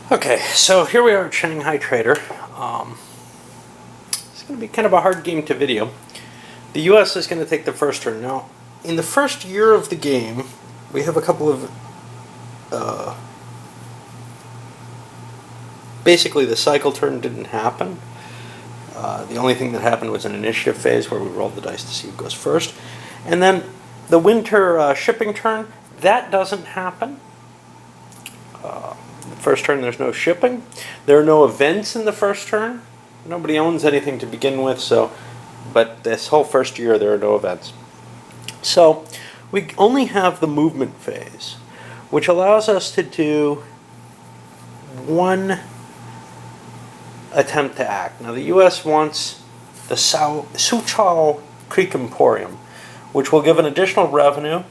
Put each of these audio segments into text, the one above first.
Okay, so here we are at Shanghai Trader. It's going to be kind of a hard game to video. The U.S. is going to take the first turn. Now, in the first year of the game, we have a couple of... basically, the cycle turn didn't happen. The only thing that happened was an initiative phase where we rolled the dice to see who goes first. And then the winter shipping turn, that doesn't happen. The first turn there's no shipping. There are no events in the first turn. Nobody owns anything to begin with, but this whole first year there are no events. So we only have the movement phase, which allows us to do one attempt to act. Now the U.S. wants the Suzhou Creek Emporium, which will give an additional revenue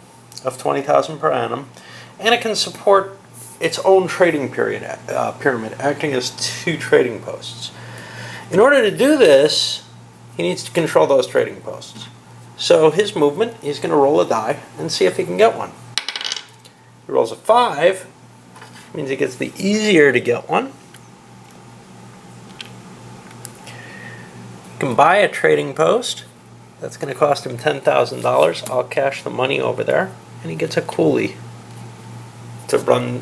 of $20,000 per annum, and it can support its own trading pyramid, acting as two trading posts. In order to do this, he needs to control those trading posts. So his movement, he's going to roll a die and see if he can get one. He rolls a 5, means he gets the easier to get one. He can buy a trading post. That's going to cost him $10,000. I'll cash the money over there, and he gets a coolie to run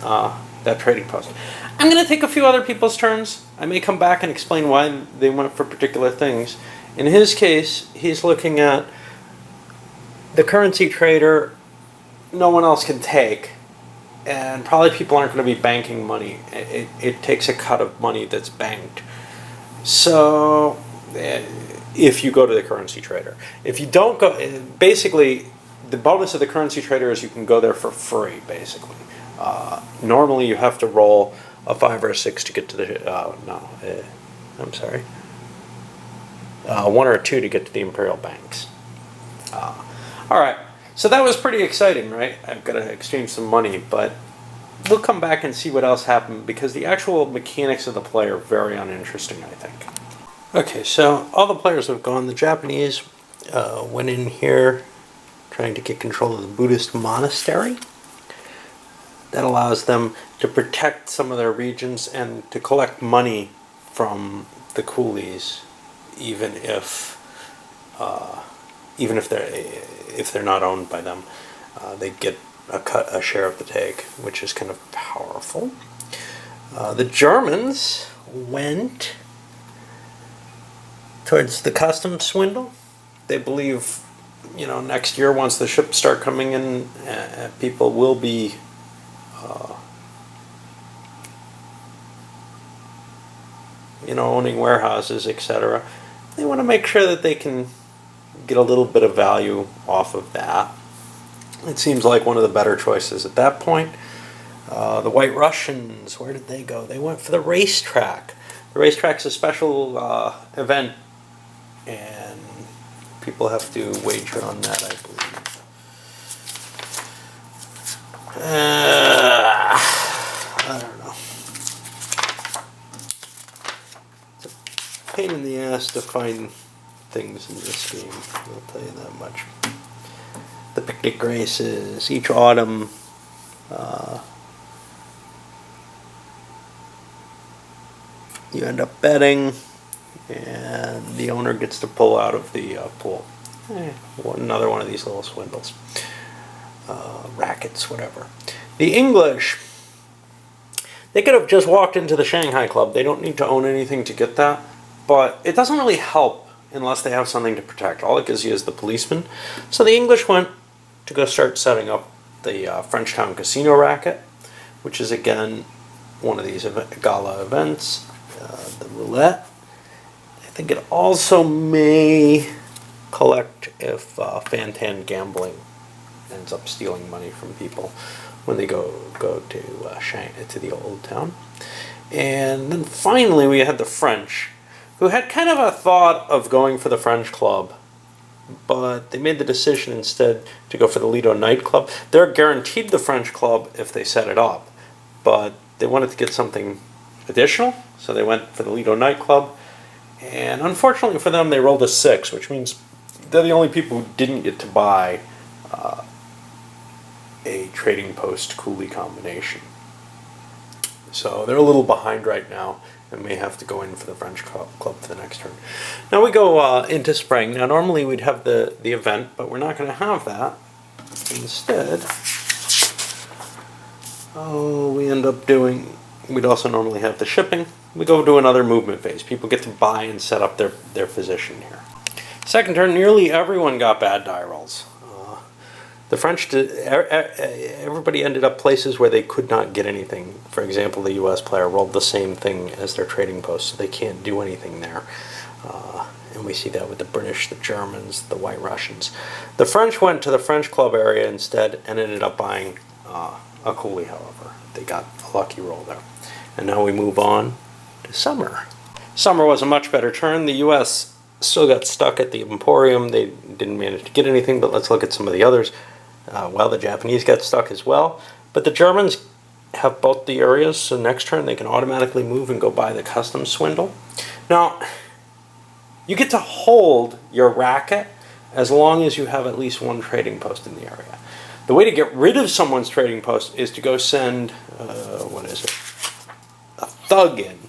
that trading post. I'm going to take a few other people's turns. I may come back and explain why they went for particular things. In his case, he's looking at the currency trader no one else can take, and probably people aren't going to be banking money. It takes a cut of money that's banked. So if you go to the currency trader. If you don't go, basically the bonus of the currency trader is you can go there for free, basically. Normally you have to roll a 5 or a 6 to get to the, I'm sorry. 1 or a 2 to get to the Imperial Banks. Alright, so that was pretty exciting, right? I've got to exchange some money, but we'll come back and see what else happened, because the actual mechanics of the play are very uninteresting, I think. Okay, so all the players have gone. The Japanese went in here trying to get control of the Buddhist monastery. That allows them to protect some of their regions and to collect money from the coolies, even if they're not owned by them. They get a share of the take, which is kind of powerful. The Germans went towards the customs swindle. They believe, next year once the ships start coming in, people will be owning warehouses, etc. They want to make sure that they can get a little bit of value off of that. It seems like one of the better choices at that point. The White Russians, where did they go? They went for the racetrack. The racetrack's a special event, and people have to wager on that, I believe. I don't know. It's a pain in the ass to find things in this game, I'll tell you that much. The picnic races, each autumn, you end up betting, and the owner gets to pull out of the pool. Another one of these little swindles. Rackets, whatever. The English, they could have just walked into the Shanghai Club. They don't need to own anything to get that, but it doesn't really help unless they have something to protect. All it gives you is the policeman. So the English went to go start setting up the Frenchtown Casino racket, which is again one of these gala events. The roulette. I think it also may collect if Fantan Gambling ends up stealing money from people when they go to the old town. And then finally we had the French, who had kind of a thought of going for the French Club, but they made the decision instead to go for the Lido nightclub. They're guaranteed the French Club if they set it up, but they wanted to get something additional, so they went for the Lido nightclub, and unfortunately for them they rolled a 6, which means they're the only people who didn't get to buy a trading post coolie combination. So they're a little behind right now and may have to go in for the French club for the next turn. Now we go into spring. Now normally we'd have the event, but we're not going to have that. Instead, we end up doing, we'd also normally have the shipping. We go to another movement phase. People get to buy and set up their position here. Second turn, nearly everyone got bad die rolls. The French, everybody ended up places where they could not get anything. For example, the U.S. player rolled the same thing as their trading post, so they can't do anything there. And we see that with the British, the Germans, the White Russians. The French went to the French club area instead and ended up buying a coolie, however. They got a lucky roll there. And now we move on to summer. Summer was a much better turn. The U.S. still got stuck at the Emporium. They didn't manage to get anything, but let's look at some of the others. Well, the Japanese got stuck as well. But the Germans have both the areas, so next turn they can automatically move and go buy the custom swindle. Now, you get to hold your racket as long as you have at least one trading post in the area. The way to get rid of someone's trading post is to go send, what is it, a thug in.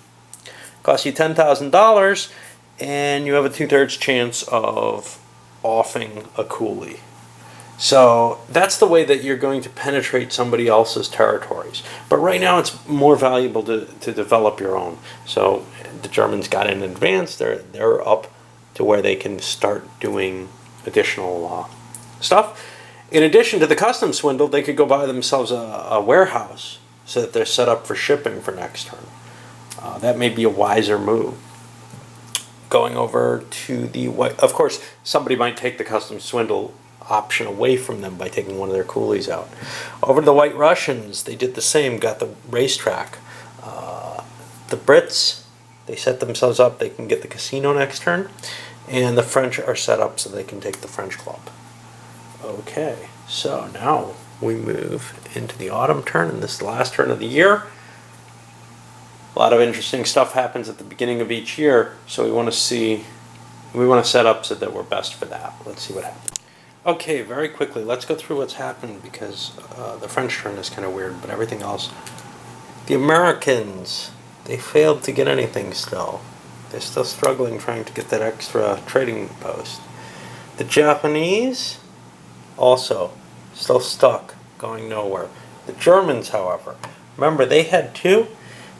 Costs you $10,000, and you have a 2/3 chance of offing a coolie. So that's the way that you're going to penetrate somebody else's territories. But right now it's more valuable to develop your own. So the Germans got in advance. They're up to where they can start doing additional stuff. In addition to the custom swindle, they could go buy themselves a warehouse so that they're set up for shipping for next turn. That may be a wiser move. Going over to the white, of course, somebody might take the custom swindle option away from them by taking one of their coolies out. Over to the White Russians, they did the same, got the racetrack. The Brits, they set themselves up, they can get the casino next turn, and the French are set up so they can take the French club. Okay, so now we move into the autumn turn, and this is the last turn of the year. A lot of interesting stuff happens at the beginning of each year, so we want to set up so that we're best for that. Let's see what happens. Okay, very quickly, let's go through what's happened because the French turn is kind of weird, but everything else. The Americans, they failed to get anything still. They're still struggling trying to get that extra trading post. The Japanese, also, still stuck, going nowhere. The Germans, however, remember they had two?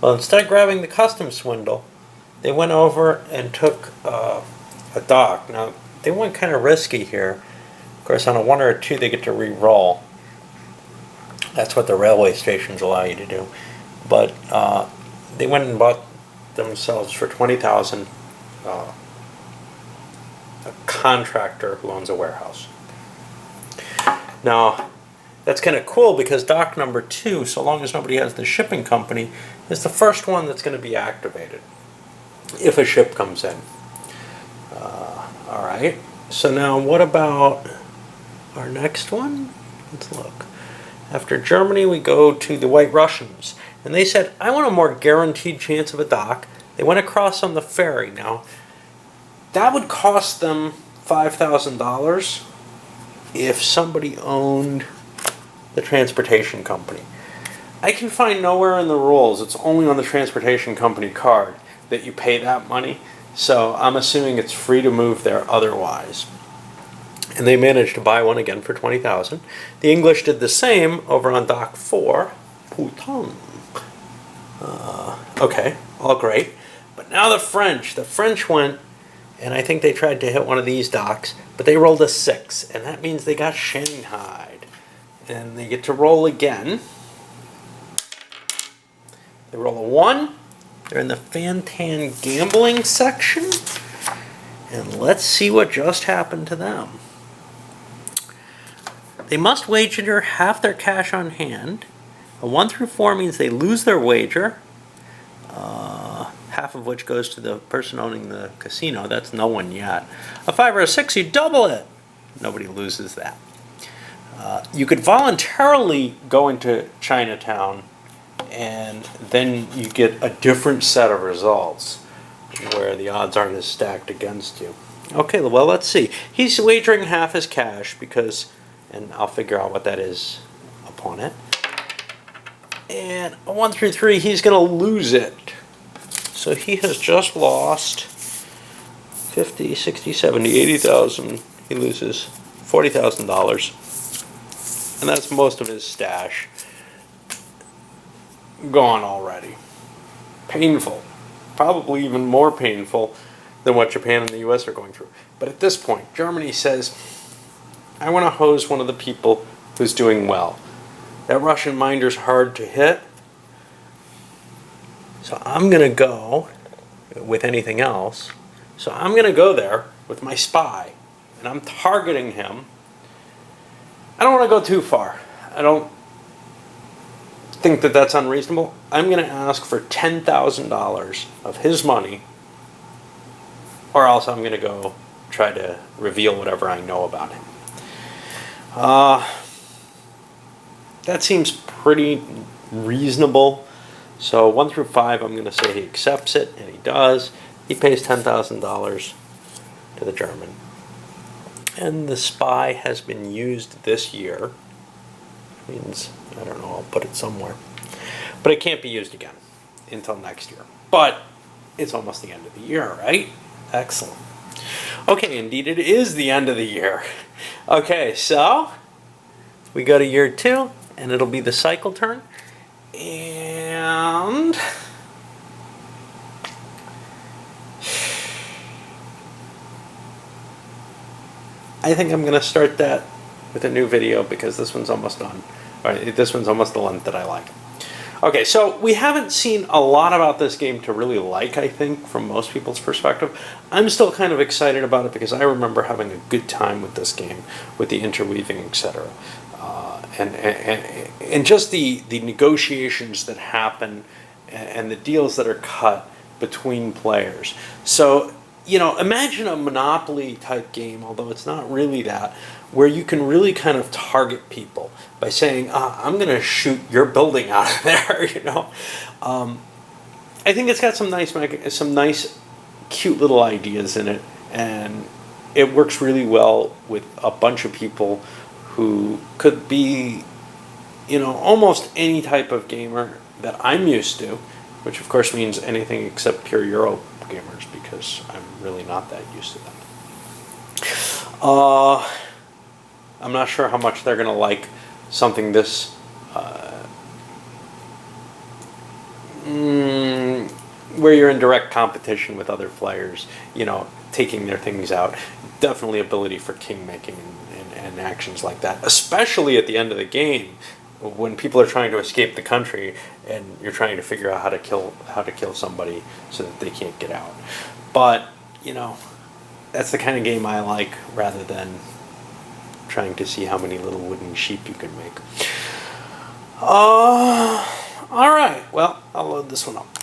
Well, instead of grabbing the custom swindle, they went over and took a dock. Now, they went kind of risky here. Of course, on a 1 or a 2, they get to re-roll. That's what the railway stations allow you to do. But they went and bought themselves for $20,000 a contractor who owns a warehouse. Now, that's kind of cool because dock number 2, so long as nobody has the shipping company, is the first one that's going to be activated if a ship comes in. All right. So now what about our next one? Let's look. After Germany, we go to the White Russians. And they said, I want a more guaranteed chance of a dock. They went across on the ferry. Now, that would cost them $5,000 if somebody owned the transportation company. I can find nowhere in the rules, it's only on the transportation company card, that you pay that money. So I'm assuming it's free to move there otherwise. And they managed to buy one again for $20,000. The English did the same over on dock 4. Putain. Okay, all great. But now the French went, and I think they tried to hit one of these docks, but they rolled a 6, and that means they got shanghaied. And they get to roll again. They roll a 1. They're in the Fantan gambling section. And let's see what just happened to them. They must wager half their cash on hand. A 1 through 4 means they lose their wager. Half of which goes to the person owning the casino. That's no one yet. A 5 or a 6, you double it. Nobody loses that. You could voluntarily go into Chinatown and then you get a different set of results where the odds aren't as stacked against you. Okay, well, let's see. He's wagering half his cash because, and I'll figure out what that is upon it. And 1 through 3, he's going to lose it. So he has just lost 50, 60, 70, 80,000. He loses $40,000. And that's most of his stash gone already. Painful. Probably even more painful than what Japan and the US are going through. But at this point, Germany says, I want to hose one of the people who's doing well. That Russian minder's hard to hit. So I'm going to go with anything else. So I'm going to go there with my spy. And I'm targeting him. I don't want to go too far. I don't think that that's unreasonable. I'm going to ask for $10,000 of his money. Or else I'm going to go try to reveal whatever I know about him. That seems pretty reasonable. So 1 through 5, I'm going to say he accepts it, and he does. He pays $10,000 to the German. And the spy has been used this year. Means, I don't know, I'll put it somewhere. But it can't be used again until next year. But it's almost the end of the year, right? Excellent. Okay, indeed it is the end of the year. Okay, so we go to year 2, and it'll be the cycle turn. And I think I'm going to start that with a new video because this one's almost done. All right, this one's almost the one that I like. Okay, so we haven't seen a lot about this game to really like, I think, from most people's perspective. I'm still kind of excited about it because I remember having a good time with this game, with the interweaving, etc. And just the negotiations that happen and the deals that are cut between players. So, you know, imagine a Monopoly type game, although it's not really that, where you can really kind of target people by saying, I'm going to shoot your building out of there, you know. I think it's got some nice, cute little ideas in it, and it works really well with a bunch of people who could be, you know, almost any type of gamer that I'm used to, which of course means anything except pure Euro gamers because I'm really not that used to them. I'm not sure how much they're going to like something this where you're in direct competition with other players, you know, taking their things out. Definitely ability for king making and actions like that, especially at the end of the game when people are trying to escape the country and you're trying to figure out how to kill somebody so that they can't get out. But, you know, that's the kind of game I like rather than trying to see how many little wooden sheep you can make. All right, well, I'll load this one up.